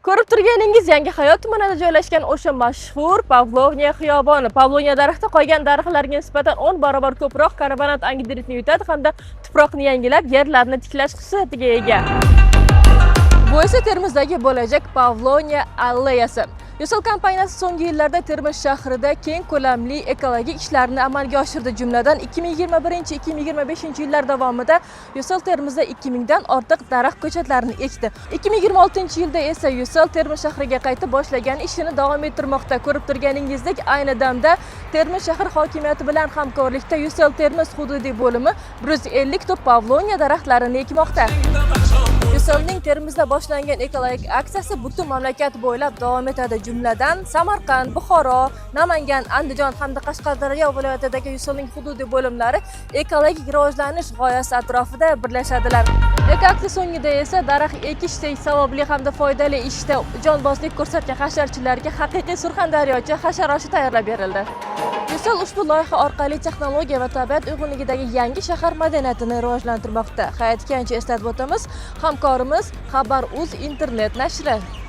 Ko'rib turganingiz Yangi hayot tumanida joylashgan o'sha mashhur Pavlovniya xiyoboni. Pavlovniya daraxti qolgan daraxtlarga nisbatan 10 barobar ko'proq karbonat angidridni yutadi hamda tuproqni yangilab, yerlarni tiklash xususiyatiga ega. Bu esa Termizdagi bo'lajak Pavlovniya alleyasi. Yusol kompaniyasi so'nggi yillarda Termiz shahrida keng ko'lamli ekologik ishlarni amalga oshirdi. Jumladan 2021-2025 yillar davomida Yusol Termizda 2000 dan ortiq daraxt ko'chatlarini ekdi. 2026-yilda esa Yusol Termiz shahriga qaytib boshlagan ishini davom ettirmoqda. Ko'rib turganingizdek, ayni damda Termiz shahar hokimiyati bilan hamkorlikda Yusol Termiz hududiy bo'limi 150 ta Pavlovniya daraxtlarini ekmoqda. Yusolning Termizda boshlangan ekologik aksiyasi butun mamlakat bo'ylab davom etadi. Jumladan Samarqand, Buxoro, Namangan, Andijon hamda Qashqadaryo viloyatidagi Yusolning hududiy bo'limlari ekologik rivojlanish g'oyasi atrofida birlashadilar. Aksiya so'ngida esa daraxt ekishdek savobli hamda foydali ishda jonbozlik ko'rsatgan hasharchilarga haqiqiy surxondaryocha hasharoshi tayyorlab berildi. Yusol ushbu loyiha orqali texnologiya va tabiat uyg'unligidagi yangi shahar madaniyatini rivojlantirmoqda. Hayotga eslatib o'tamiz, hamkorimiz Xabar.uz internet nashri.